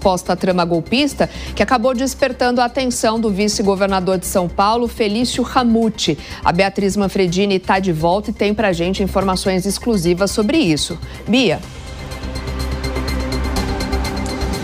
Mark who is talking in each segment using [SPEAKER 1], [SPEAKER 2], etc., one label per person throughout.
[SPEAKER 1] Posta a trama golpista, que acabou despertando a atenção do vice-governador de São Paulo, Felício Ramute. A Beatriz Manfredini está de volta e tem pra gente informações exclusivas sobre isso. Bia.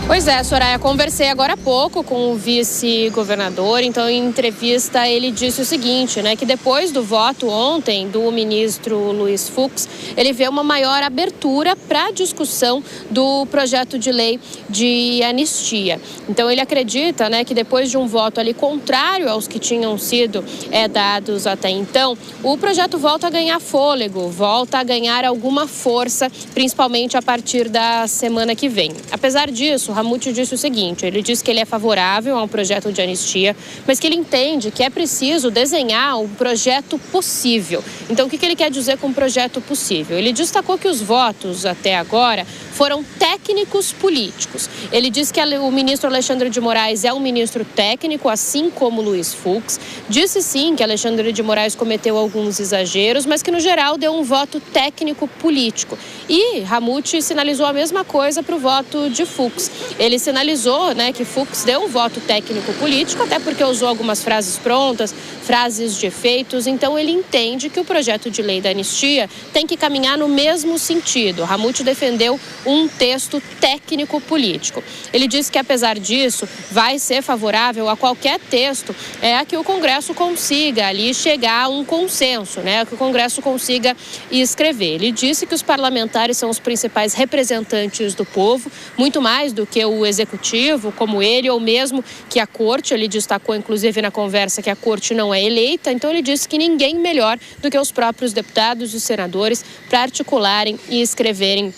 [SPEAKER 2] Pois é, Soraya, conversei agora há pouco com o vice-governador, então em entrevista ele disse o seguinte, que depois do voto ontem do ministro Luiz Fux, ele vê uma maior abertura para a discussão do projeto de lei de anistia. Então ele acredita, que depois de um voto ali contrário aos que tinham sido dados até então, o projeto volta a ganhar fôlego, volta a ganhar alguma força, principalmente a partir da semana que vem. Apesar disso, Ramute disse o seguinte, ele diz que ele é favorável ao projeto de anistia, mas que ele entende que é preciso desenhar um projeto possível. Então, o que ele quer dizer com projeto possível? Ele destacou que os votos até agora foram técnicos políticos. Ele diz que o ministro Alexandre de Moraes é um ministro técnico, assim como Luiz Fux. Disse sim que Alexandre de Moraes cometeu alguns exageros, mas que no geral deu um voto técnico político. E Ramute sinalizou a mesma coisa para o voto de Fux. Ele sinalizou, que Fux deu um voto técnico político, até porque usou algumas frases prontas, frases de efeitos. Então ele entende que o projeto de lei da anistia tem que caminhar no mesmo sentido. Ramute defendeu um texto técnico político. Ele disse que, apesar disso, vai ser favorável a qualquer texto a que o Congresso consiga ali chegar a um consenso, que o Congresso consiga escrever. Ele disse que os parlamentares são os principais representantes do povo, muito mais do que o executivo, como ele, ou mesmo que a corte. Ele destacou, inclusive, na conversa que a corte não é eleita. Então, ele disse que ninguém melhor do que os próprios deputados e senadores para articularem e escreverem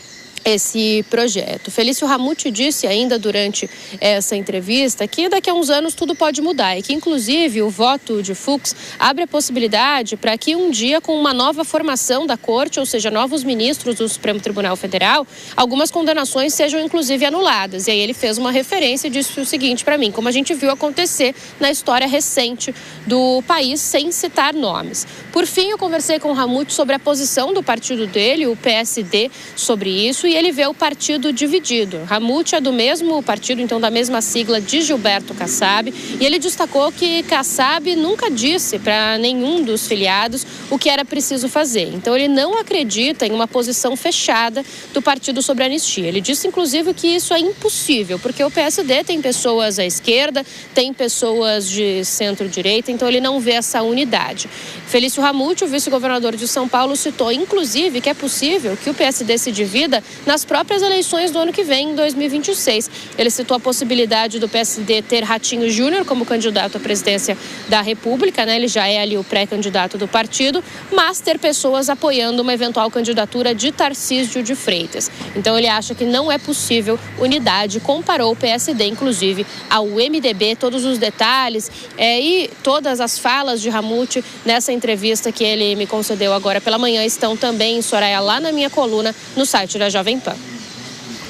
[SPEAKER 2] esse projeto. Felício Ramute disse ainda durante essa entrevista que daqui a uns anos tudo pode mudar e que, inclusive, o voto de Fux abre a possibilidade para que um dia, com uma nova formação da corte, ou seja, novos ministros do Supremo Tribunal Federal, algumas condenações sejam, inclusive, anuladas. E aí ele fez uma referência e disse o seguinte para mim, como a gente viu acontecer na história recente do país, sem citar nomes. Por fim, eu conversei com o Ramute sobre a posição do partido dele, o PSD, sobre isso, e ele vê o partido dividido. Ramute é do mesmo partido, então da mesma sigla de Gilberto Kassab, e ele destacou que Kassab nunca disse para nenhum dos filiados o que era preciso fazer. Então ele não acredita em uma posição fechada do partido sobre a anistia. Ele disse, inclusive, que isso é impossível, porque o PSD tem pessoas à esquerda, tem pessoas de centro-direita, então ele não vê essa unidade. Felício Ramute, o vice-governador de São Paulo, citou, inclusive, que é possível que o PSD se divida nas próprias eleições do ano que vem, em 2026. Ele citou a possibilidade do PSD ter Ratinho Júnior como candidato à presidência da República, ele já é ali o pré-candidato do partido, mas ter pessoas apoiando uma eventual candidatura de Tarcísio de Freitas. Então ele acha que não é possível unidade, comparou o PSD, inclusive, ao MDB, todos os detalhes e todas as falas de Ramute nessa entrevista que ele me concedeu agora pela manhã estão também, Soraya, lá na minha coluna no site da Jovem Pan.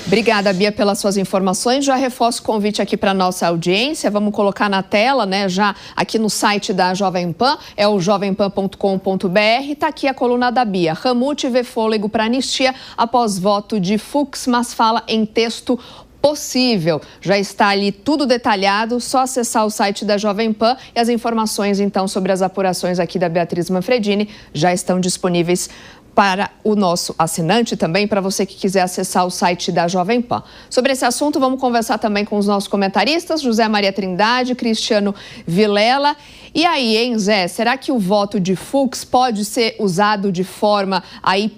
[SPEAKER 1] Obrigada, Bia, pelas suas informações. Já reforço o convite aqui para a nossa audiência. Vamos colocar na tela, já aqui no site da Jovem Pan, é o jovempan.com.br. Está aqui a coluna da Bia. Ramute vê fôlego para anistia após voto de Fux, mas fala em texto possível. Já está ali tudo detalhado, só acessar o site da Jovem Pan e as informações, então, sobre as apurações aqui da Beatriz Manfredini já estão disponíveis para o nosso assinante também, para você que quiser acessar o site da Jovem Pan. Sobre esse assunto, vamos conversar também com os nossos comentaristas, José Maria Trindade, Cristiano Vilela. E aí, hein, Zé, será que o voto de Fux pode ser usado de forma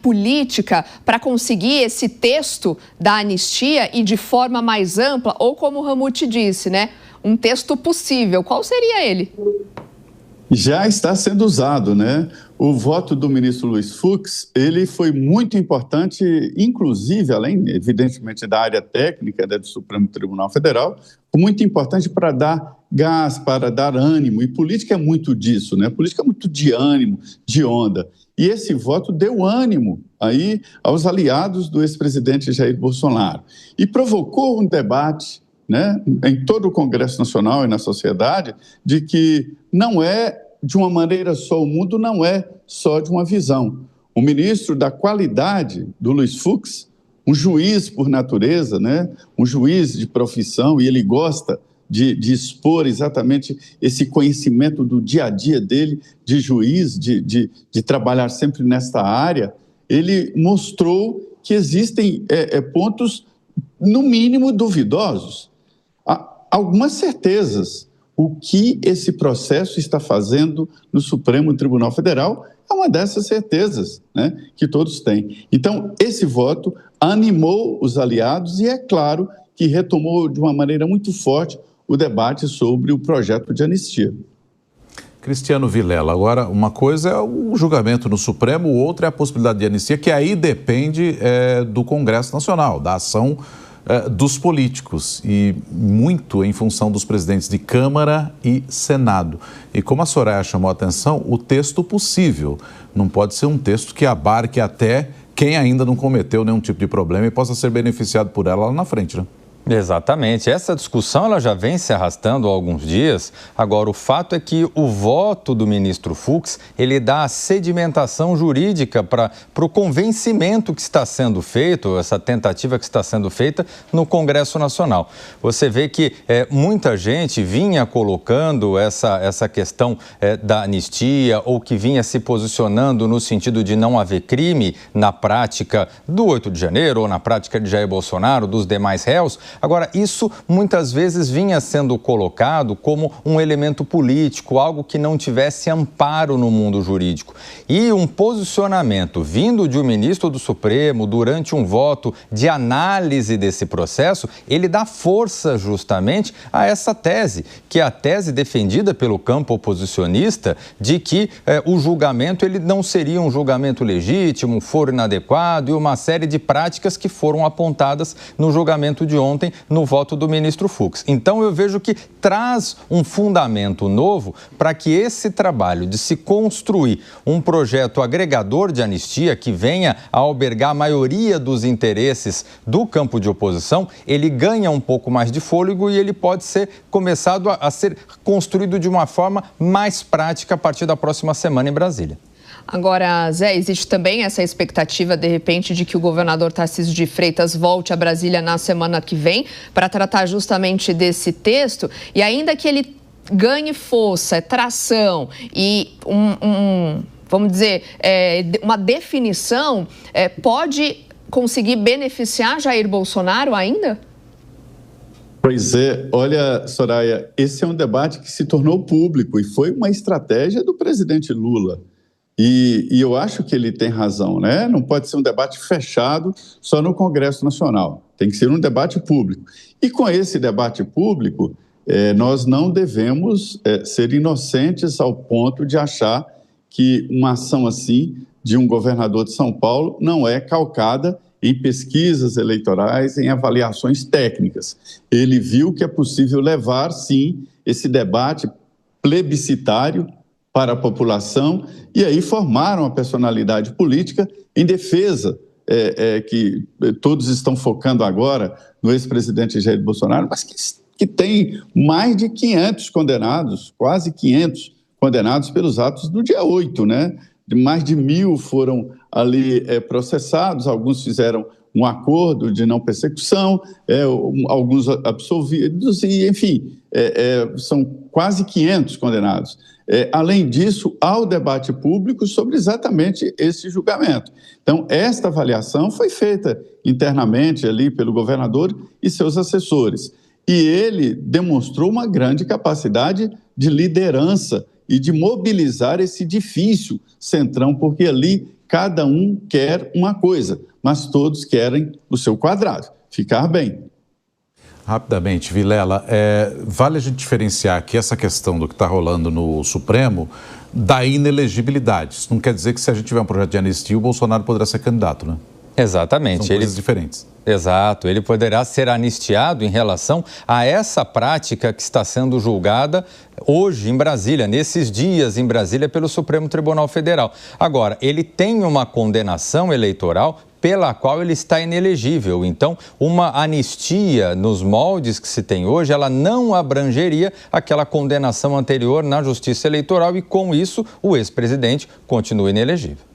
[SPEAKER 1] política para conseguir esse texto da anistia e de forma mais ampla? Ou como o Ramute disse, um texto possível. Qual seria ele?
[SPEAKER 3] Já está sendo usado, O voto do ministro Luiz Fux, ele foi muito importante, inclusive, além, evidentemente, da área técnica do Supremo Tribunal Federal, muito importante para dar gás, para dar ânimo. E política é muito disso, Política é muito de ânimo, de onda. E esse voto deu ânimo aí aos aliados do ex-presidente Jair Bolsonaro. E provocou um debate, em todo o Congresso Nacional e na sociedade, de que não é de uma maneira só, o mundo não é só de uma visão. O ministro da qualidade do Luiz Fux, um juiz por natureza, né? Um juiz de profissão, e ele gosta de expor exatamente esse conhecimento do dia a dia dele, de juiz, de trabalhar sempre nesta área. Ele mostrou que existem pontos, no mínimo, duvidosos. Há algumas certezas. O que esse processo está fazendo no Supremo Tribunal Federal é uma dessas certezas, né, que todos têm. Então, esse voto animou os aliados e, é claro, que retomou de uma maneira muito forte o debate sobre o projeto de anistia.
[SPEAKER 4] Cristiano Vilela, agora uma coisa é o julgamento no Supremo, outra é a possibilidade de anistia, que aí depende do Congresso Nacional, da ação dos políticos e muito em função dos presidentes de Câmara e Senado. E como a Soraya chamou a atenção, o texto possível não pode ser um texto que abarque até quem ainda não cometeu nenhum tipo de problema e possa ser beneficiado por ela lá na frente, né?
[SPEAKER 5] Exatamente. Essa discussão ela já vem se arrastando há alguns dias. Agora, o fato é que o voto do ministro Fux, ele dá a sedimentação jurídica para o convencimento que está sendo feito, essa tentativa que está sendo feita no Congresso Nacional. Você vê que muita gente vinha colocando essa questão da anistia ou que vinha se posicionando no sentido de não haver crime na prática do 8 de janeiro ou na prática de Jair Bolsonaro, dos demais réus. Agora, isso muitas vezes vinha sendo colocado como um elemento político, algo que não tivesse amparo no mundo jurídico. E um posicionamento vindo de um ministro do Supremo durante um voto de análise desse processo, ele dá força justamente a essa tese, que é a tese defendida pelo campo oposicionista de que o julgamento ele não seria um julgamento legítimo, um foro inadequado e uma série de práticas que foram apontadas no julgamento de ontem, no voto do ministro Fux. Então, eu vejo que traz um fundamento novo para que esse trabalho de se construir um projeto agregador de anistia que venha a albergar a maioria dos interesses do campo de oposição, ele ganha um pouco mais de fôlego e ele pode ser começado a ser construído de uma forma mais prática a partir da próxima semana em Brasília.
[SPEAKER 1] Agora, Zé, existe também essa expectativa, de repente, de que o governador Tarcísio de Freitas volte a Brasília na semana que vem para tratar justamente desse texto, e ainda que ele ganhe força, tração e vamos dizer, uma definição, pode conseguir beneficiar Jair Bolsonaro ainda?
[SPEAKER 3] Pois é, olha, Soraya, esse é um debate que se tornou público e foi uma estratégia do presidente Lula. E eu acho que ele tem razão, né? Não pode ser um debate fechado só no Congresso Nacional. Tem que ser um debate público. E com esse debate público, nós não devemos ser inocentes ao ponto de achar que uma ação assim de um governador de São Paulo não é calcada em pesquisas eleitorais, em avaliações técnicas. Ele viu que é possível levar, sim, esse debate plebiscitário para a população, e aí formaram a personalidade política em defesa, que todos estão focando agora no ex-presidente Jair Bolsonaro, mas que tem mais de 500 condenados, quase 500 condenados pelos atos do dia 8, né? Mais de 1.000 foram ali processados, alguns fizeram um acordo de não persecução, alguns absolvidos, e, enfim, são quase 500 condenados. Além disso, há o debate público sobre exatamente esse julgamento. Então, esta avaliação foi feita internamente ali pelo governador e seus assessores. E ele demonstrou uma grande capacidade de liderança e de mobilizar esse difícil centrão, porque ali cada um quer uma coisa, mas todos querem o seu quadrado, ficar bem.
[SPEAKER 4] Rapidamente, Vilela, vale a gente diferenciar aqui essa questão do que está rolando no Supremo da inelegibilidade. Isso não quer dizer que se a gente tiver um projeto de anistia, o Bolsonaro poderá ser candidato, né?
[SPEAKER 5] Exatamente.
[SPEAKER 4] São coisas diferentes.
[SPEAKER 5] Exato. Ele poderá ser anistiado em relação a essa prática que está sendo julgada hoje em Brasília, nesses dias em Brasília, pelo Supremo Tribunal Federal. Agora, ele tem uma condenação eleitoral pela qual ele está inelegível. Então, uma anistia nos moldes que se tem hoje, ela não abrangeria aquela condenação anterior na Justiça Eleitoral e, com isso, o ex-presidente continua inelegível.